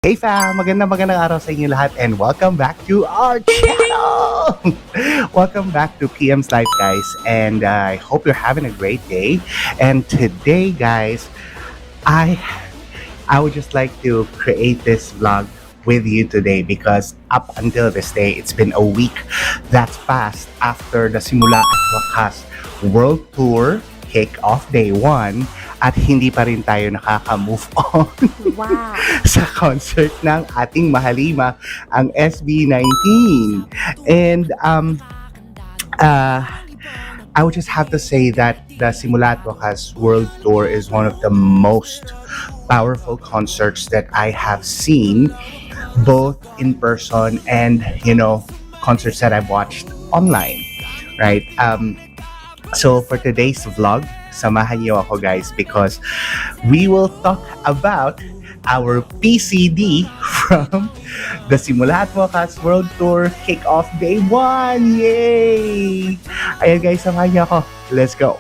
Hey fam! Magandang araw sa inyo lahat and welcome back to our channel! Welcome back to PM's Life guys, and I hope you're having a great day. And today guys, I would just like to create this vlog with you today because up until this day, it's been a week that's passed after the Simula at Wakas World Tour kick-off day 1 at hindi pa rin tayo nakaka-move on. Wow! Sa concert ng ating mahalima, ang SB19. And I would just have to say that the Simula at Wakas World Tour is one of the most powerful concerts that I have seen, both in person and, concerts that I've watched online, right? So for today's vlog, samahan niyo ako guys because we will talk about our PCD from the Simula at Wakas World Tour Kick-Off Day 1! Yay! Ayan guys, samahan niyo ako. Let's go!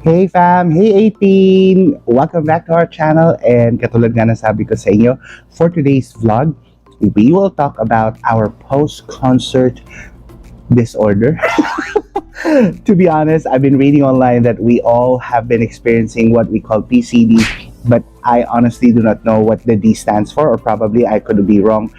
Hey fam! Hey ATIN! Welcome back to our channel, and katulad nga ng sabi ko sa inyo, for today's vlog, we will talk about our post-concert disorder. To be honest, I've been reading online that we all have been experiencing what we call PCD, but I honestly do not know what the D stands for, or probably I could be wrong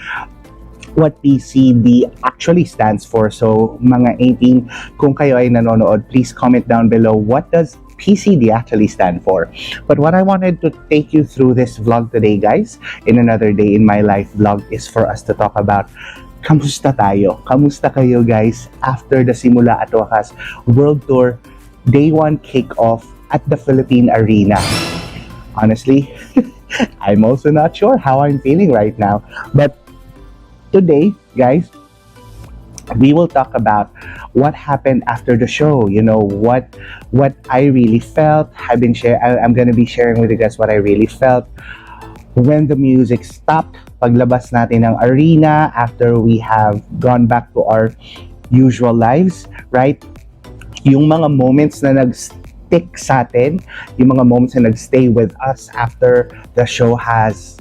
what PCD actually stands for. So mga 18, kung kayo ay nanonood, please comment down below what does PCD actually stand for. But what I wanted to take you through this vlog today guys, in another day in my life vlog, is for us to talk about kamusta tayo? Kamusta kayo guys after the Simula at Wakas World Tour Day 1 Kick-Off at the Philippine Arena? Honestly, I'm also not sure how I'm feeling right now. But today, guys, we will talk about what happened after the show. What I really felt. I'm gonna be sharing with you guys what I really felt when the music stopped. Paglabas natin ng arena after we have gone back to our usual lives, right? Yung mga moments na nag-stick sa atin, yung mga moments na nag-stay with us after the show has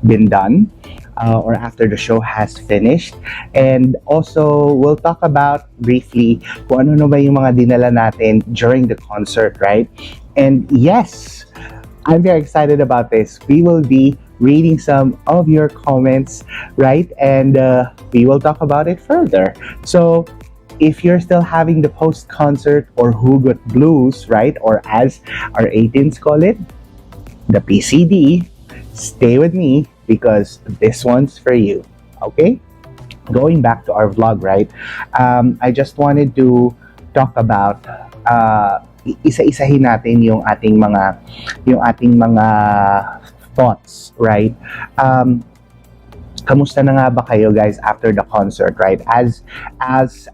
been done. Or after the show has finished. And also, we'll talk about briefly kung ano ba yung mga dinala natin during the concert, right? And yes, I'm very excited about this. We will be reading some of your comments, right? And we will talk about it further. So, if you're still having the post-concert or Hugot Blues, right? Or as our ATINs call it, the PCD, stay with me because this one's for you, okay? Going back to our vlog, right? I just wanted to talk about isa-isahin natin yung ating mga thoughts, right? Kamusta na nga ba kayo guys after the concert, right? As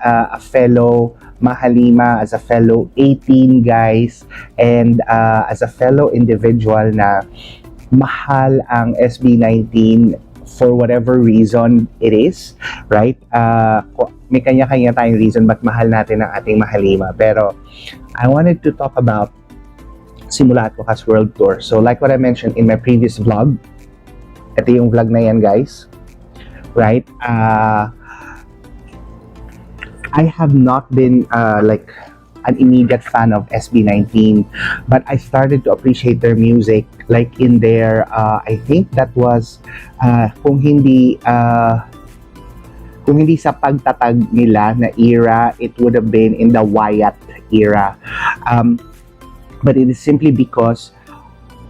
a fellow mahalima, as a fellow 18 guys, and as a fellow individual na mahal ang SB19 for whatever reason it is, right? May kanya-kanya tayong reason ba't mahal natin ang ating mahalima. Pero I wanted to talk about Simula at Wakas World Tour. So like what I mentioned in my previous vlog, ito yung vlog na yan guys, right? I have not been like an immediate fan of SB19, but I started to appreciate their music like in their I think that was kung hindi sa pagtatag nila na era, it would have been in the Wyatt era, but it is simply because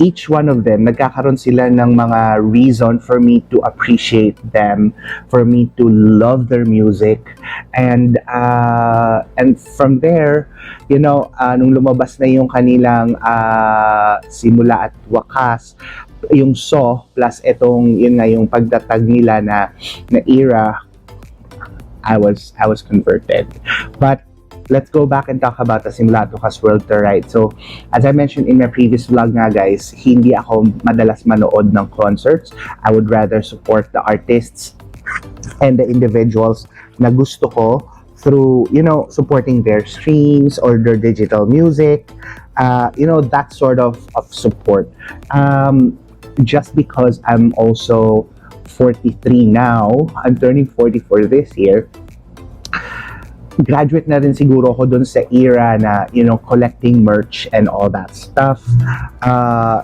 each one of them, nagkakaroon sila ng mga reason for me to appreciate them, for me to love their music. And from there, nung lumabas na yung kanilang Simula at Wakas, yung So, plus itong, yun nga, yung pagdatag nila na era, I was converted. But let's go back and talk about the Simula at Wakas World Tour, right? So, as I mentioned in my previous vlog nga guys, hindi ako madalas manood ng concerts. I would rather support the artists and the individuals na gusto ko through, supporting their streams or their digital music, that sort of support. Just because I'm also 43 now, I'm turning 44 this year, graduate na rin siguro ako dun sa era na, collecting merch and all that stuff.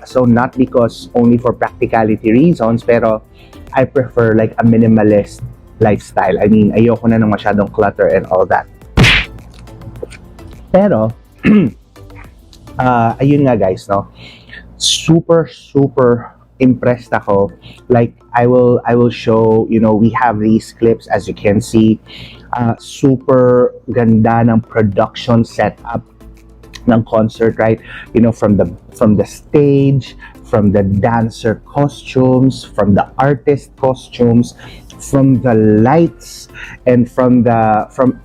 So not because only for practicality reasons, pero I prefer like a minimalist lifestyle. I mean, ayoko na ng masyadong clutter and all that. Pero, ayun nga guys, no? Super impressed ako. Like, I will show, we have these clips as you can see. Super ganda ng production setup ng concert, right? From the stage, from the dancer costumes, from the artist costumes, from the lights, and from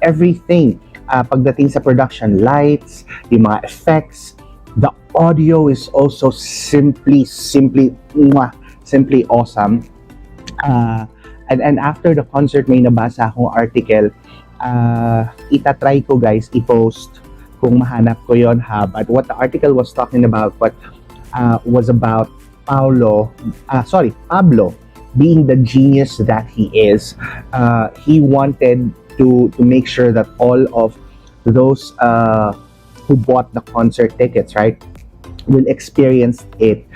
everything. Pagdating sa production, lights, yung mga effects, the audio is also simply awesome. And after the concert, may nabasa akong article. Itatry ko guys, i-post kung mahanap ko yon ha. But what the article was talking about, was about Pablo, being the genius that he is. He wanted to make sure that all of those who bought the concert tickets, right, will experience it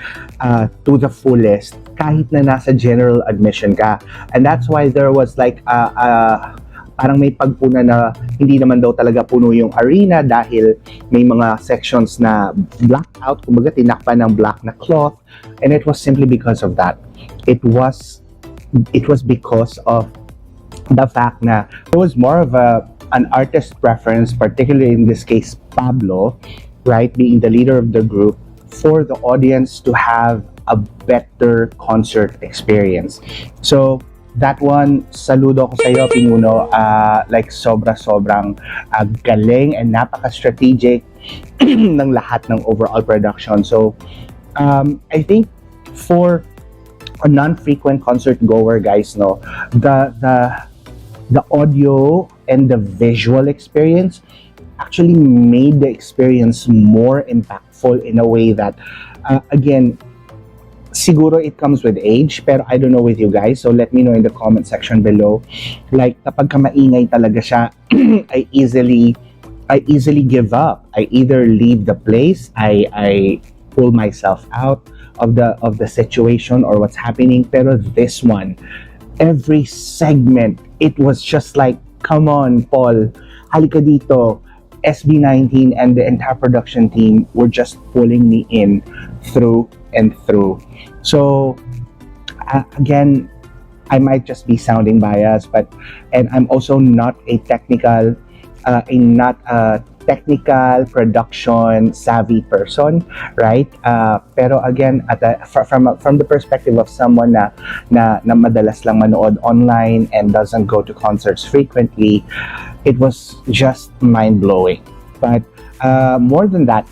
to the fullest, kahit na nasa general admission ka. And that's why there was like parang may pagpuna na hindi naman daw talaga puno yung arena dahil may mga sections na blacked out, kumbaga tinakpan ng black na cloth, and it was simply because of that. It was because of the fact na it was more of an artist preference, particularly in this case Pablo, right, being the leader of the group, for the audience to have a better concert experience. So that one, saludo ko sa iyo, Pinuno. Like sobrang galing and napaka-strategic ng lahat ng overall production. So I think for a non-frequent concert goer, guys, no, the audio and the visual experience actually made the experience more impactful in a way that again, siguro it comes with age, pero I don't know with you guys, so let me know in the comment section below. Like, kapag ka maingay talaga siya, I easily give up. I either leave the place, I pull myself out of the situation or what's happening. Pero this one, every segment, it was just like, come on, Paul, halika dito. SB19 and the entire production team were just pulling me in through and through. So again, I might just be sounding biased, and I'm also not a technical production savvy person, right? Pero again, from the perspective of someone na madalas lang manood online and doesn't go to concerts frequently, it was just mind-blowing. But more than that,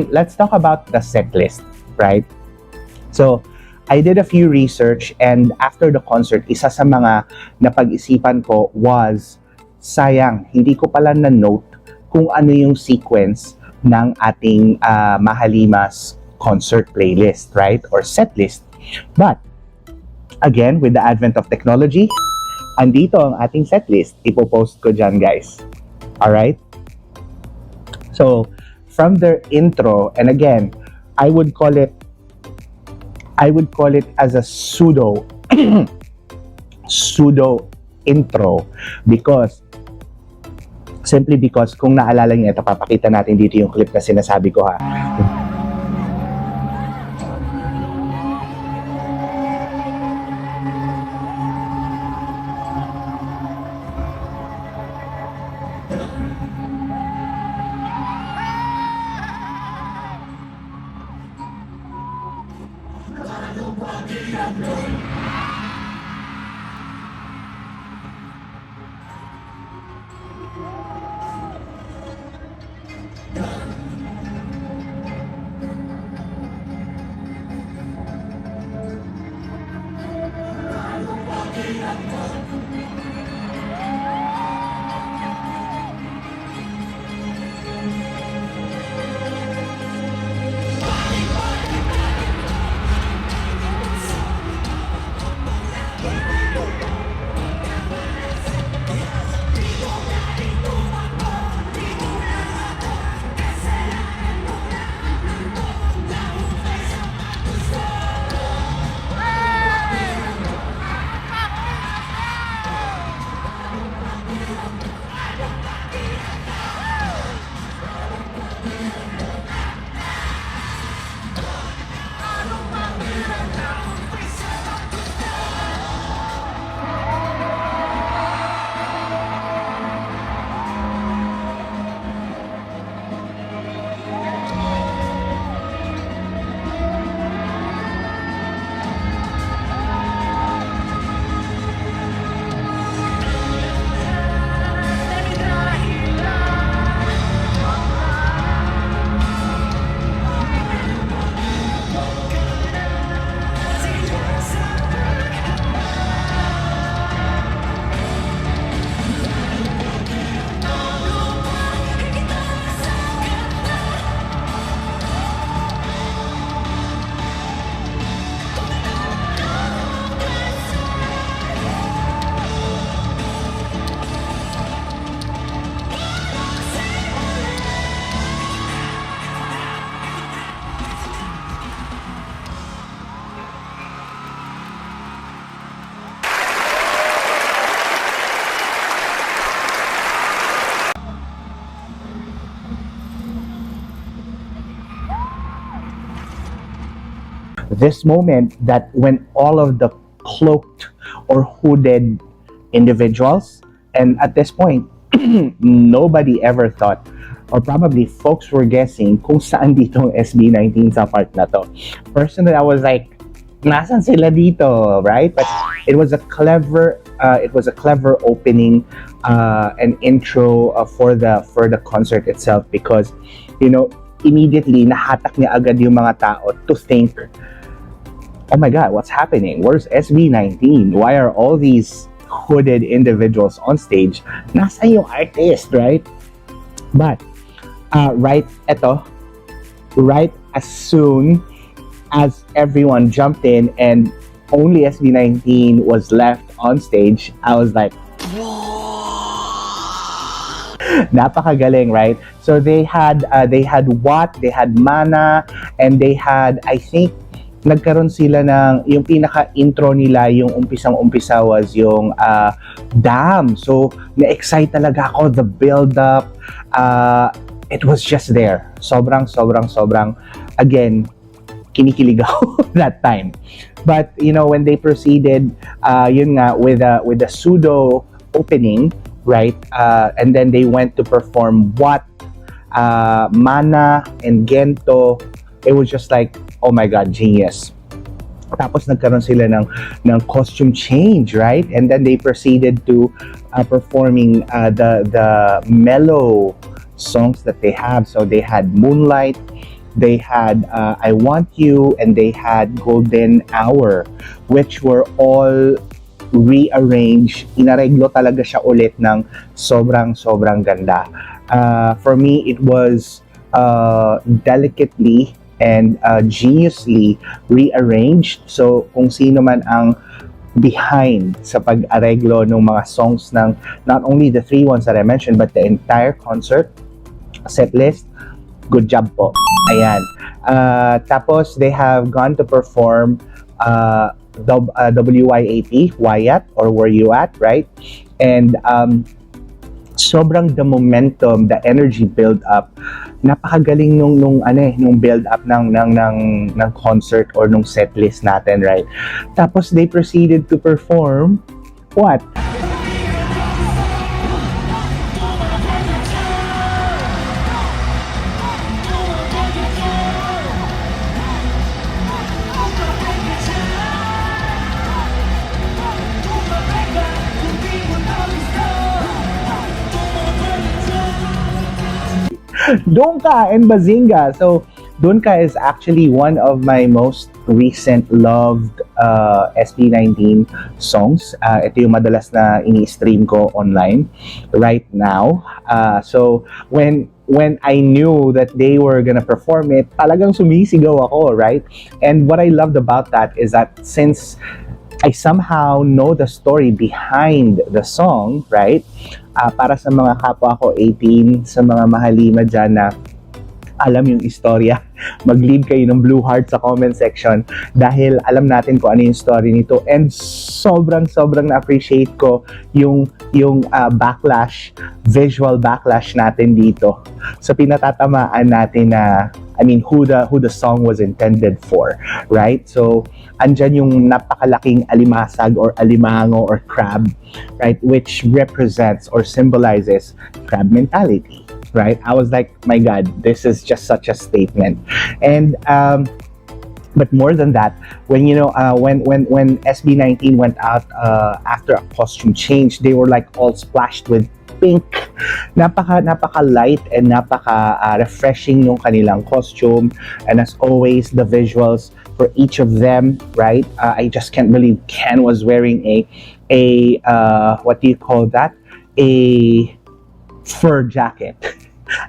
let's talk about the set list, right? So I did a few research, and after the concert, isa sa mga napag-isipan ko was, sayang, hindi ko pala na-note kung ano yung sequence ng ating Mahalimas concert playlist, right? Or set list. But, again, with the advent of technology, andito ang ating set list. Ipopost ko dyan, guys. Alright? So, from their intro, and again, I would call it as a pseudo intro, simply because kung naalala niyo, ito, papakita natin dito yung clip na sinasabi ko ha. this moment that when all of the cloaked or hooded individuals, and at this point, nobody ever thought, or probably folks were guessing kung saan dito ang SB19 sa part na to. Personally, I was like, nasan sila dito, right? But it was a clever opening and intro for the concert itself, because immediately nahatak niya agad yung mga tao to think, oh my God, what's happening? Where's SB19? Why are all these hooded individuals on stage? Nasa yung artist, right? But right as soon as everyone jumped in and only SB19 was left on stage, I was like, napakagaling, right? So they had Watt, they had Mana, and they had, I think, nagkaroon sila ng, yung pinaka-intro nila, yung umpisang-umpisa was yung Damn. So, na-excite talaga ako, the build-up, it was just there. Sobrang, again, kinikilig ako that time. But, when they proceeded, yun nga, with a pseudo opening, right? And then they went to perform Watt, Mana, and Gento. It was just like, oh my God, genius. Tapos nagkaroon sila ng costume change, right? And then they proceeded to performing the mellow songs that they have. So they had Moonlight, they had I Want You, and they had Golden Hour, which were all rearranged. Inareglo talaga siya ulit ng sobrang ganda. For me, it was delicately and geniusly rearranged. So kung sino man ang behind sa pag-areglo ng mga songs ng not only the three ones that I mentioned, but the entire concert set list, good job po. Ayan. Tapos they have gone to perform WYAT, Wyatt, or Where You At, right? And sobrang the momentum, the energy build up, napakagaling nung build up ng concert or nung set list natin, right? Tapos they proceeded to perform what? Donka and Bazinga. So Donka is actually one of my most recent loved SB19 songs. Ito yung madalas na ini-stream ko online right now. So when I knew that they were gonna perform it, talagang sumisigaw ako, right? And what I loved about that is that since I somehow know the story behind the song, right? Para sa mga kapwa ko 18, sa mga mahalima dyan na alam yung istorya, mag-leave kayo ng blue heart sa comment section dahil alam natin kung ano yung story nito. And sobrang na-appreciate ko yung backlash, visual backlash natin dito. So pinatatamaan natin na, who the song was intended for, right? So andyan yung napakalaking alimasag or alimango or crab, right? Which represents or symbolizes crab mentality. Right? I was like, my God, this is just such a statement. And but more than that, when when SB19 went out after a costume change, they were like all splashed with pink. Napaka light and napaka refreshing yung kanilang costume. And as always, the visuals for each of them, right? I just can't believe Ken was wearing a what do you call that? A fur jacket.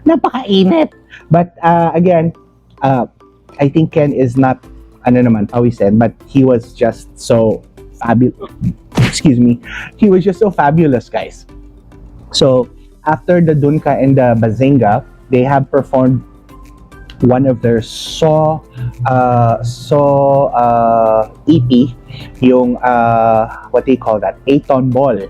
Napakainit. But again, I think Ken is not pawisan, but he was just so fabulous. Excuse me. He was just so fabulous, guys. So after the Dunka and the Bazinga, they have performed one of their EP, yung what do you call that? 8-ton ball.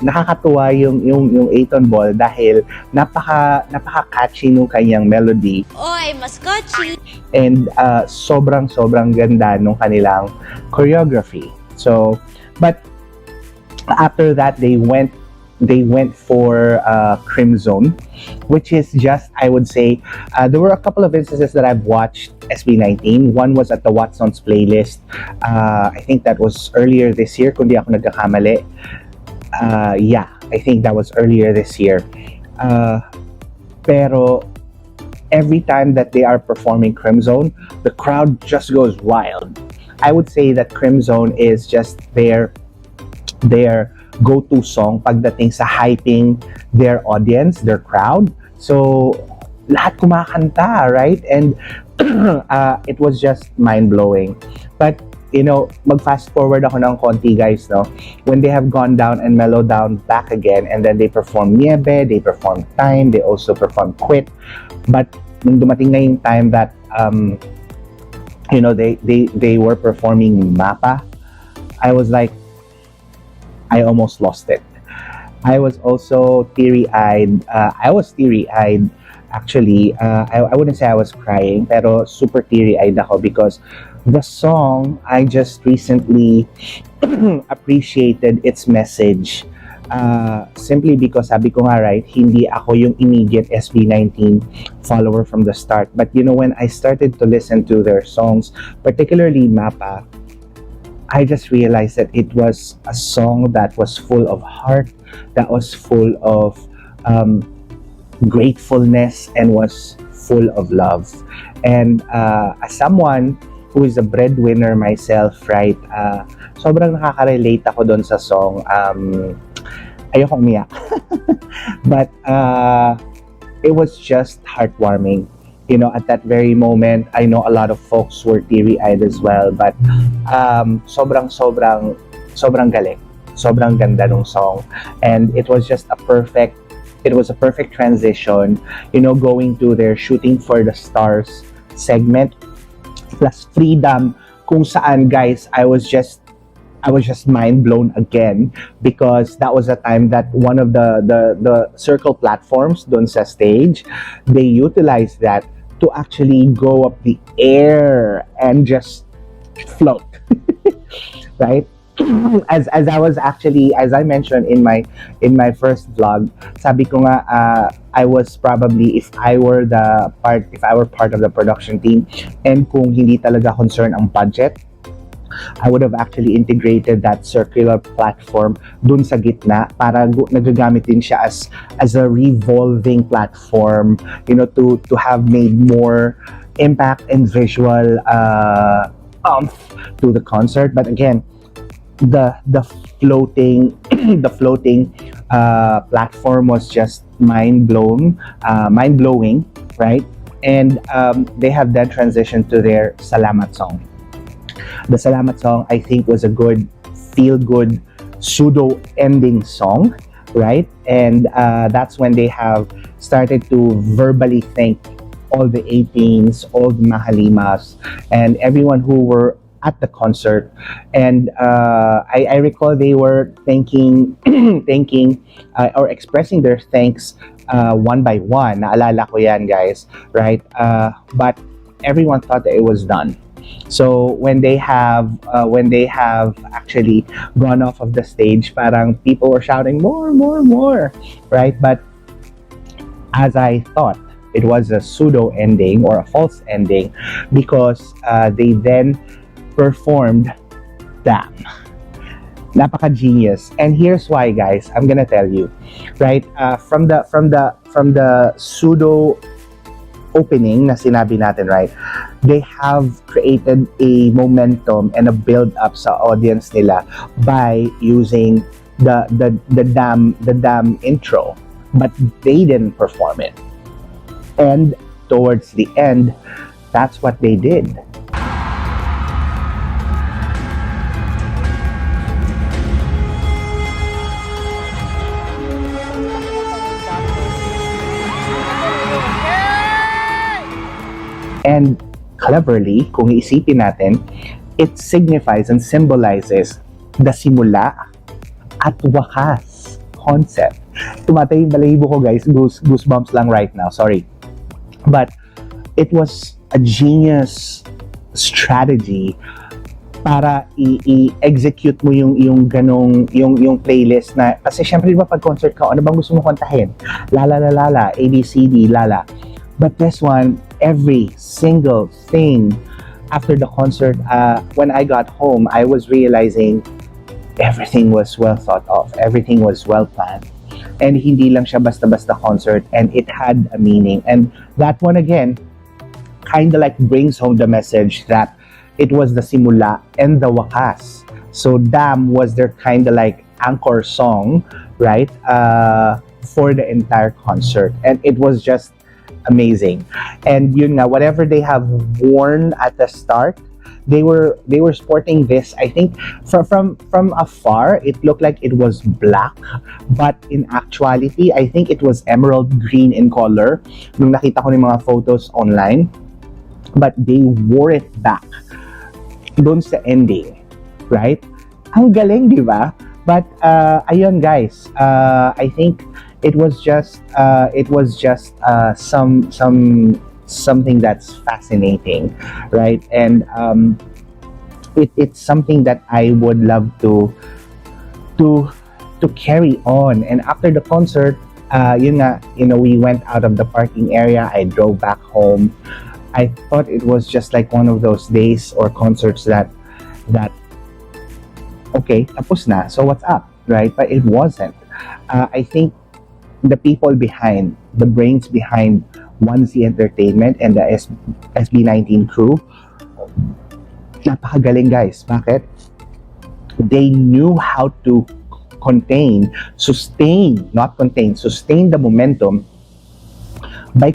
nakakatuwa yung ATIN ball dahil napaka-catchy nung kanyang melody. Oy, mas kotchi! And sobrang ganda nung kanilang choreography. So, but after that they went for Crimson, which is just, I would say, there were a couple of instances that I've watched SB19. One was at the Watson's playlist. I think that was earlier this year, kung di ako nagkakamali. Yeah, I think that was earlier this year. Pero every time that they are performing Crimson, the crowd just goes wild. I would say that Crimson is just their go-to song pagdating sa hyping their audience, their crowd. So, lahat kumakanta, right? And it was just mind-blowing. But, mag-fast forward ako ng konti, guys, no? When they have gone down and mellowed down back again, and then they perform Niebe, they perform Time, they also perform Quit. But, nung dumating na yung time that, they were performing Mapa, I was like, I almost lost it. I was also teary-eyed. I was teary-eyed, actually. I wouldn't say I was crying, pero super teary-eyed ako because the song, I just recently appreciated its message. Simply because, sabi ko nga, right, hindi ako yung immediate SB19 follower from the start. But when I started to listen to their songs, particularly Mapa, I just realized that it was a song that was full of heart, that was full of gratefulness, and was full of love. And as someone who is a breadwinner myself, right, sobrang nakaka-relate ako doon sa song. Ayokong umiyak. But it was just heartwarming. At that very moment, I know a lot of folks were teary-eyed as well, but sobrang galing. Sobrang ganda ng song. And it was just a perfect transition, going to their Shooting for the Stars segment, plus Freedom, kung saan, guys, I was just mind blown again, because that was a time that one of the circle platforms dun sa stage, they utilized that to actually go up the air and just float. Right? As I mentioned in my first vlog, sabi ko nga, I was probably, if I were part of the production team, and kung hindi talaga concern ang budget, I would have actually integrated that circular platform dun sa gitna para nagagamit din siya as a revolving platform, to have made more impact and visual to the concert. But again, the floating platform was just mind-blowing, right? And they have then transitioned to their Salamat song. The Salamat song, I think, was a good, feel-good, pseudo-ending song, right? And that's when they have started to verbally thank all the ATINs, all the Mahalimas, and everyone who were at the concert. And I recall they were thanking or expressing their thanks one by one. Naalala ko yan, guys, right? But everyone thought that it was done. So when they have actually gone off of the stage, parang people were shouting more, right? But as I thought, it was a pseudo ending or a false ending, because they then performed Damn. Napaka-genius. And here's why, guys. I'm gonna tell you, right? From the pseudo opening na sinabi natin, right? They have created a momentum and a build-up sa audience nila by using the damn intro, but they didn't perform it. And towards the end, that's what they did. And cleverly, kung iisipin natin, it signifies and symbolizes the simula at wakas. concept. Tumatay yung balahibo ko, guys. Goosebumps lang right now. Sorry. But it was a genius strategy para i-execute mo yung ganong yung playlist na kasi syempre di ba pag concert ka ano bang gusto mo kantahin, la la la la la, ABCD lala, but this one every single thing after the concert, when I got home I was realizing everything was well thought of, everything was well planned, and hindi lang siya basta-basta concert, and it had a meaning, and that one again kind of like brings home the message that it was the Simula and the Wakas. So Damn was their kind of like anchor song, right? For the entire concert. And it was just amazing. And yun nga, whatever they have worn at the start, they were sporting this. I think from afar, it looked like it was black. But in actuality, I think it was emerald green in color. Nung nakita ko ng mga photos online. But they wore it back doon sa ending, right? Ang galing, di ba? But ayun guys, I think it was just something that's fascinating, right? And it's something that I would love to carry on. And after the concert, yun nga, we went out of the parking area. I drove back home. I thought it was just like one of those days or concerts that okay, tapos na, so what's up, right? But it wasn't. I think the people behind, the brains behind Onesie Entertainment and the SB19 crew, napakagaling guys. Bakit? They knew how to sustain the momentum by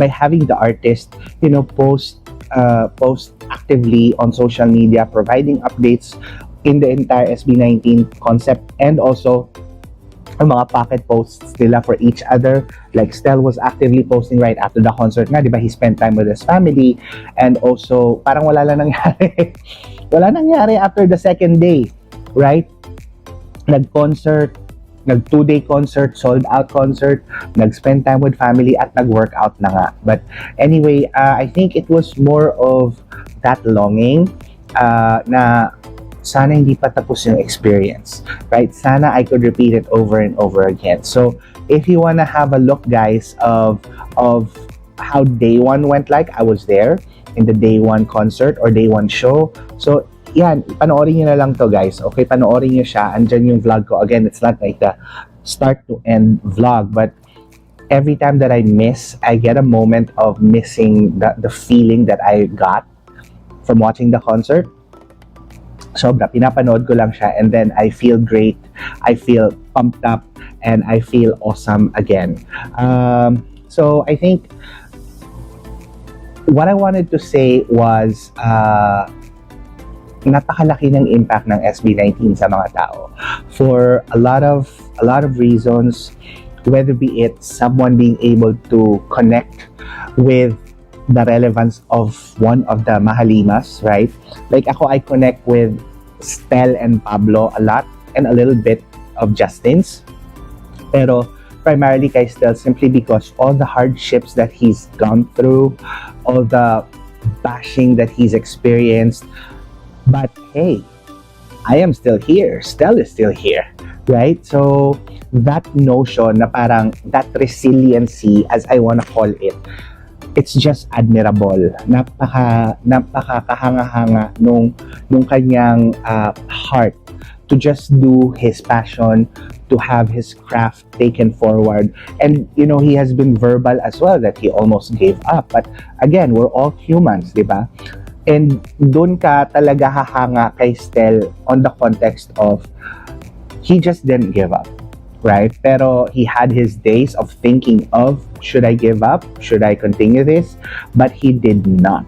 having the artist, post actively on social media, providing updates in the entire SB19 concept, and also ang mga pocket posts nila for each other. Like Stell was actively posting right after the concert nga, di ba? He spent time with his family, and also parang wala nangyari. Wala nangyari after the second day, right? Nag-concert, nag 2-day concert, sold out concert, nag-spend time with family at nag-workout na nga. But anyway, I think it was more of that longing na sana hindi pa tapos yung experience, right? Sana I could repeat it over and over again. So if you wanna have a look guys of how day one went, like I was there in the day one concert or day one show. So yan, panoorin nyo na lang to guys. Okay, panoorin nyo siya. Andyan yung vlog ko. Again, it's not like the start to end vlog, but every time that I miss, I get a moment of missing the feeling that I got from watching the concert. Sobra, pinapanood ko lang siya, and then I feel great, I feel pumped up, and I feel awesome again. So I think what I wanted to say was napakalaki ng impact ng SB19 sa mga tao for a lot of reasons, whether be it someone being able to connect with the relevance of one of the Mahalimas, right? Like ako, I connect with Stell and Pablo a lot, and a little bit of Justin's, pero primarily kay Stell, simply because all the hardships that he's gone through, all the bashing that he's experienced. But hey, I am still here. Stell is still here, right? So that notion na parang that resiliency, as I wanna call it, it's just admirable. Napakahanga-hanga nung kanyang heart to just do his passion, to have his craft taken forward. And he has been verbal as well that he almost gave up. But again, we're all humans, di ba? And doon ka talaga hahanga kay Stell on the context of he just didn't give up, right? Pero he had his days of thinking of, should I give up? Should I continue this? But he did not.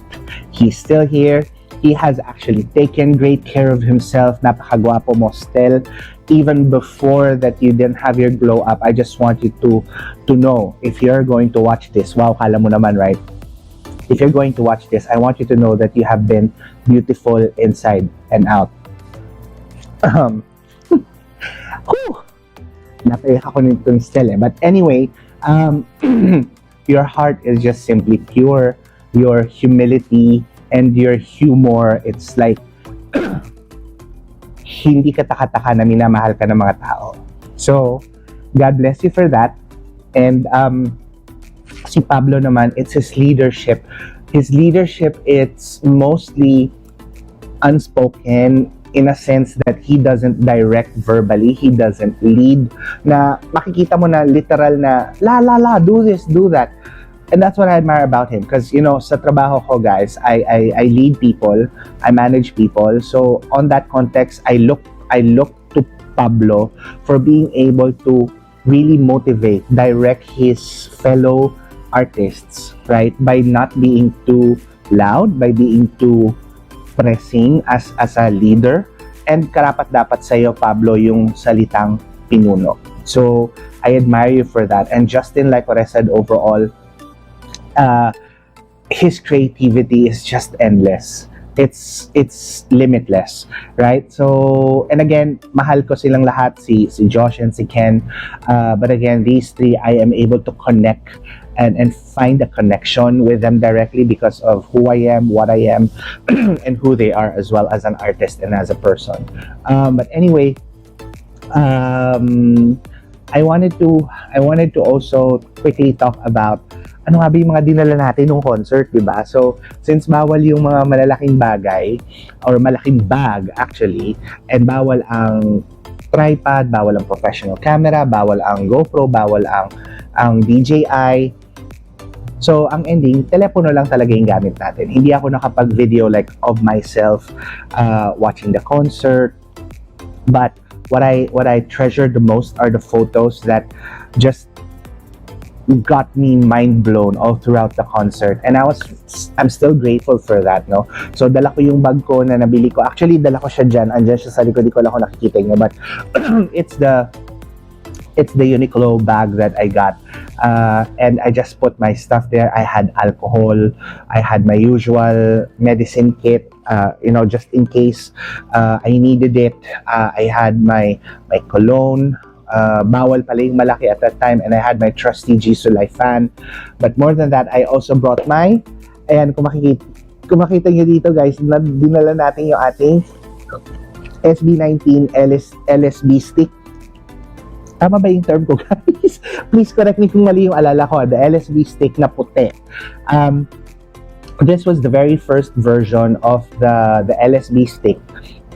He's still here. He has actually taken great care of himself. Napakagwapo mo, Stell. Even before that you didn't have your glow up, I just want you to know, if you're going to watch this, wow, kala mo naman, right? If you're going to watch this, I want you to know that you have been beautiful inside and out. Whew. Napaiyak ako nito ni Stell eh. But anyway, your heart is just simply pure. Your humility and your humor, it's like hindi ka taka-taka na minamahal ka ng mga tao. So, God bless you for that. And si Pablo naman, it's his leadership. His leadership, it's mostly unspoken in a sense that he doesn't direct verbally, he doesn't lead, na makikita mo na literal na, la, do this, do that. And that's what I admire about him. Because, you know, sa trabaho ko, guys, I lead people, I manage people. So, on that context, I look to Pablo for being able to really motivate, direct his fellow artists, right? By not being too loud, by being too pressing as a leader. And karapat-dapat sa'yo, Pablo, yung salitang pinuno. So, I admire you for that. And Justin, like what I said, overall, his creativity is just endless. It's limitless, right? So, and again, mahal ko silang lahat, si Josh and si Ken. But again, these three, I am able to connect and find a connection with them directly because of who I am, what I am, and who they are as well as an artist and as a person. But anyway, I wanted to also quickly talk about ano nga ba yung mga dinala natin nung concert, di ba? So, since bawal yung mga malalaking bagay, or malaking bag actually, and bawal ang tripod, bawal ang professional camera, bawal ang GoPro, bawal ang DJI. So, ang ending, telepono lang talaga yung gamit natin. Hindi ako nakapag-video like of myself watching the concert. But what I treasure the most are the photos that just got me mind blown all throughout the concert, and I'm still grateful for that, no? So dala ko yung bag ko na nabili ko, actually dala ko siya dyan, andyan siya sa likod, di ko lang ako nakikita nyo, but it's the Uniqlo bag that I got, and I just put my stuff there. I had alcohol, I had my usual medicine kit, you know, just in case I needed it. I had my cologne. Bawal pala yung malaki at that time, and I had my trusty Gisulay fan. But more than that, I also brought my, ayan, kung makita nyo dito, guys, dinala natin yung ating SB19 LSB stick. Tama ba yung term ko, guys? Please correct me kung mali yung alala ko. The LSB stick na puti. This was the very first version of the LSB stick.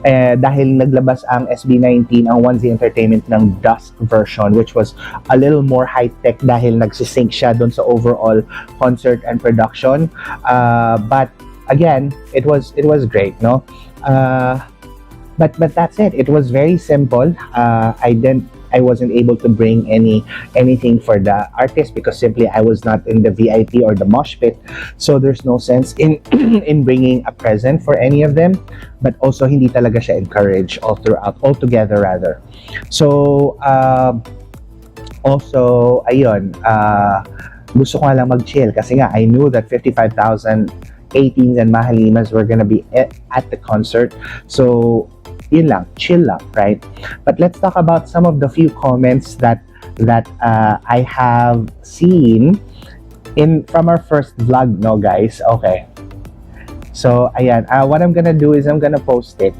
Dahil naglabas ang SB19, ang 1Z Entertainment ng Dusk version, which was a little more high-tech dahil nagsisync siya dun sa overall concert and production. But again, it was great, no? But that's it. It was very simple. I wasn't able to bring anything for the artist because simply I was not in the VIP or the mosh pit. So there's no sense in in bringing a present for any of them. But also hindi talaga siya encouraged altogether rather. So also ayun, gusto ko lang mag-chill kasi nga I knew that 55,000 ATINs and Mahalimas were gonna be at the concert. So yun lang, chill lang, right? But let's talk about some of the few comments that I have seen from our first vlog, no, guys? Okay. So, ayan. What I'm gonna do is I'm gonna post it.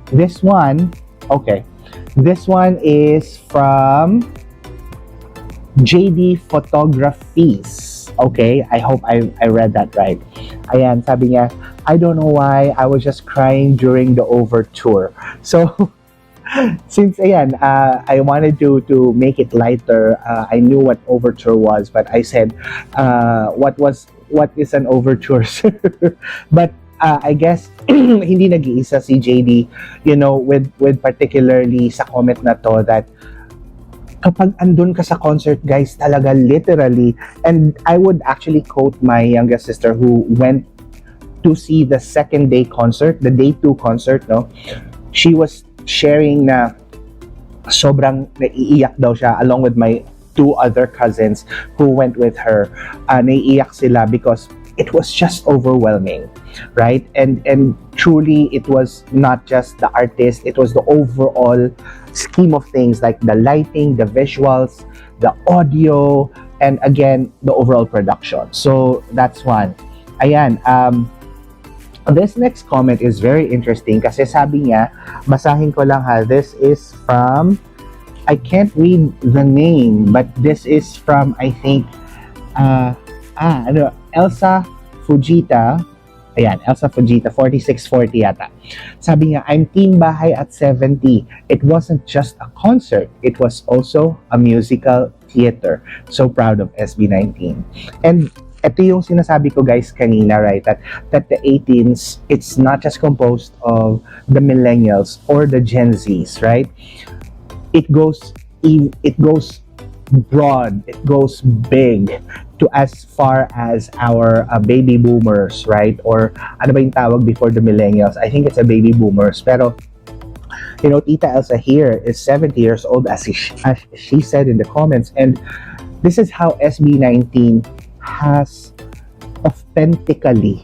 This one, okay. This one is from JD Photographies. Okay, I hope I read that right. Ayan, sabi niya, I don't know why, I was just crying during the over tour. So, since ayan, I wanted to make it lighter, I knew what overture was, but I said, what is an overture, sir? But I guess hindi nag-iisa si JD, you know, with particularly sa comment na to that kapag andun ka sa concert, guys, talaga literally, and I would actually quote my youngest sister who went to see the second day concert, the day 2 concert, no? She was sharing na sobrang naiiyak daw siya along with my 2 other cousins who went with her. Naiiyak sila because it was just overwhelming, right? And truly, it was not just the artist, it was the overall scheme of things, like the lighting, the visuals, the audio, and again, the overall production. So that's one. Ayan, this next comment is very interesting kasi sabi niya, basahin ko lang ha, this is from, I can't read the name, but this is from, I think, Elsa Fujita. Ayan, Elsa Fujita, 4640 yata. Sabi niya, I'm Team Bahay at 70. It wasn't just a concert, it was also a musical theater. So proud of SB19. And ito yung sinasabi ko guys kanina, right? That the 18s, it's not just composed of the millennials or the Gen Zs, right? It goes broad, it goes big to as far as our baby boomers, right? Or ano ba yung tawag before the millennials? I think it's a baby boomers. Pero you know, Tita Elsa here is 70 years old, as she said in the comments, and this is how SB19 has authentically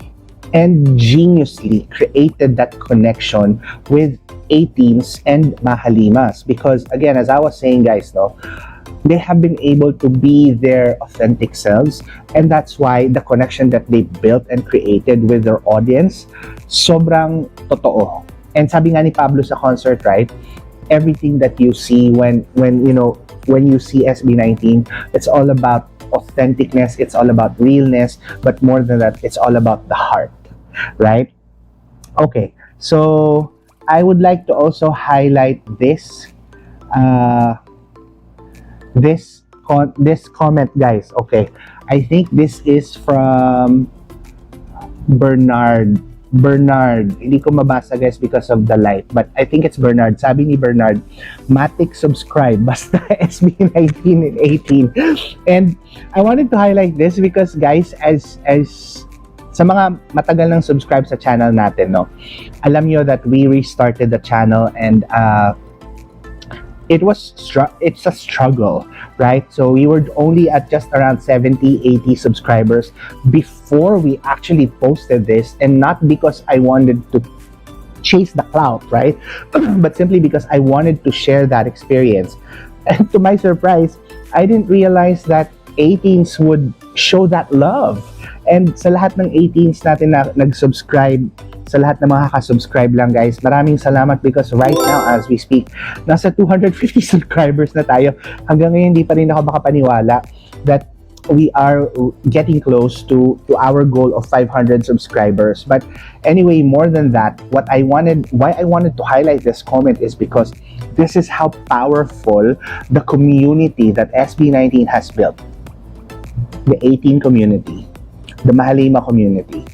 and geniusly created that connection with 18s and Mahalimas. Because again, as I was saying guys, no, they have been able to be their authentic selves, and that's why the connection that they built and created with their audience, sobrang totoo. And sabi nga ni Pablo sa concert, right, everything that you see when you see SB19, it's all about authenticness, it's all about realness, but more than that, it's all about the heart, right? Okay, so I would like to also highlight this this comment, guys. Okay, I think this is from Bernard, hindi ko mabasa guys because of the light, but I think it's Bernard. Sabi ni Bernard, Matic subscribe basta SB19 and 18. And I wanted to highlight this because guys, as sa mga matagal nang subscribe sa channel natin, no, alam nyo that we restarted the channel, and it's a struggle, right? So we were only at just around 70-80 subscribers before we actually posted this, and not because I wanted to chase the clout, right? But simply because I wanted to share that experience. And to my surprise, I didn't realize that 18s would show that love. And sa lahat ng 18s natin na nag-subscribe, sa lahat ng mga ka-subscribe lang guys, maraming salamat, because right now as we speak, nasa 250 subscribers na tayo. Hanggang ngayon hindi pa rin ako makapaniwala that we are getting close to our goal of 500 subscribers. But anyway, more than that, why I wanted to highlight this comment is because this is how powerful the community that SB19 has built. The 18 community, the Mahalima community.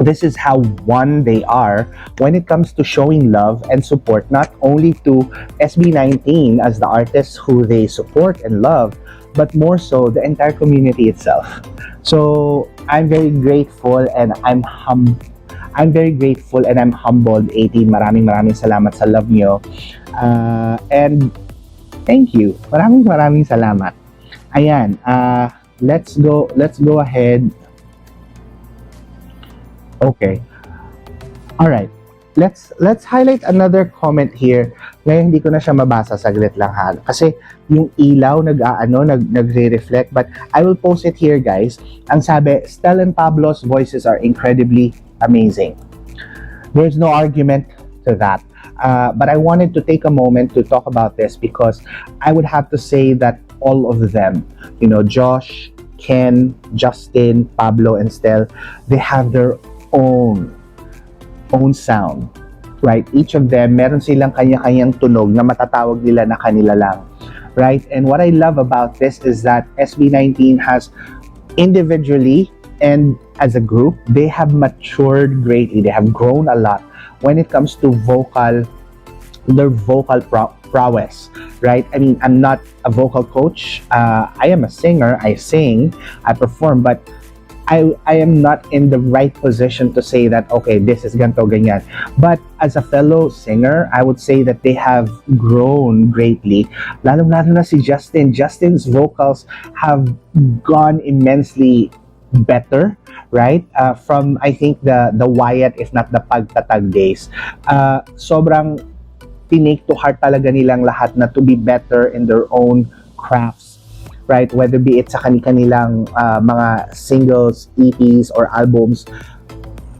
This is how one they are when it comes to showing love and support, not only to SB19 as the artists who they support and love, but more so the entire community itself. So I'm very grateful, and I'm very grateful and I'm humbled. 18, maraming salamat sa love nyo, and thank you. Maraming salamat. Ayan, let's go ahead. Okay. All right. Let's highlight another comment here. Ngayon hindi ko na siya mabasa, saglit lang ha. Kasi yung ilaw nagre-reflect, but I will post it here guys. Ang sabi, Stell and Pablo's voices are incredibly amazing. There's no argument to that. But I wanted to take a moment to talk about this because I would have to say that all of them, you know, Josh, Ken, Justin, Pablo, and Stell, they have their own sound, right? Each of them, meron silang kanya-kanyang tunog na matatawag nila na kanila lang, right? And what I love about this is that SB19 has individually and as a group, they have matured greatly. They have grown a lot when it comes to their vocal prowess, right? I mean, I'm not a vocal coach. I am a singer. I sing, I perform, but I am not in the right position to say that, okay, this is ganto, ganyan. But as a fellow singer, I would say that they have grown greatly. Lalo na si Justin. Justin's vocals have gone immensely better, right? From I think the Wyatt, if not the Pagtatag days. Sobrang tinake to heart talaga nilang lahat na to be better in their own crafts, right? Whether be it sa kanilang mga singles, EPs, or albums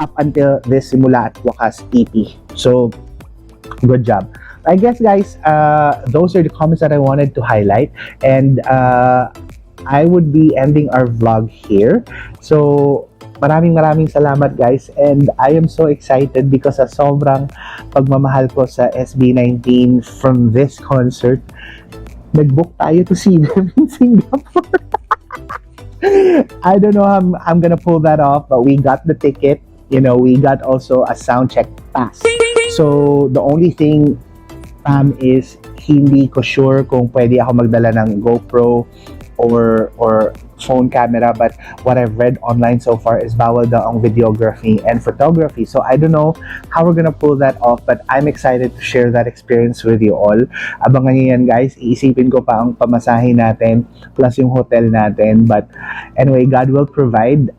up until this Simula at Wakas EP. So, good job. I guess, guys, those are the comments that I wanted to highlight, and I would be ending our vlog here. So, maraming salamat, guys, and I am so excited because sa sobrang pagmamahal ko sa SB19 from this concert, nag-book tayo to see them in Singapore. I don't know how I'm gonna pull that off, but we got the ticket. You know, we got also a sound check pass. So, the only thing is hindi ko sure kung pwede ako magdala ng GoPro or phone camera, but what I've read online so far is bawal daw ang videography and photography. So I don't know how we're gonna pull that off, but I'm excited to share that experience with you all. Abangan niyo yan, guys. Iisipin ko pa ang pamasahe natin plus yung hotel natin, but anyway, God will provide.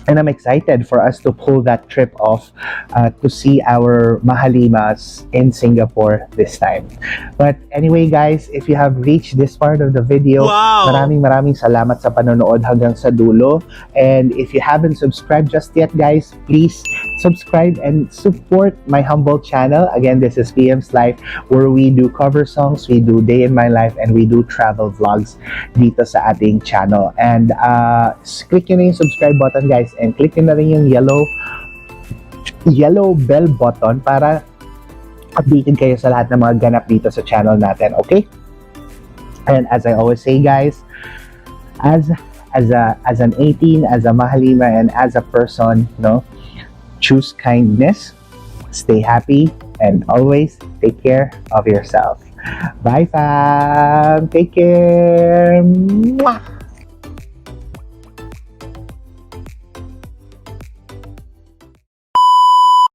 And I'm excited for us to pull that trip off to see our Mahalimas in Singapore this time. But anyway, guys, if you have reached this part of the video, maraming salamat sa panonood hanggang sa dulo. And if you haven't subscribed just yet, guys, please subscribe and support my humble channel. Again, this is PM's Life, where we do cover songs, we do day in my life, and we do travel vlogs dito sa ating channel. And click nyo na yung subscribe button, guys, and click nyo na rin yung yellow bell button para updated kayo sa lahat ng mga ganap dito sa channel natin, okay? And as I always say, guys, as an 18, as a Mahalima, and as a person, no, choose kindness, stay happy, and always take care of yourself. Bye, fam! Take care! Mwah!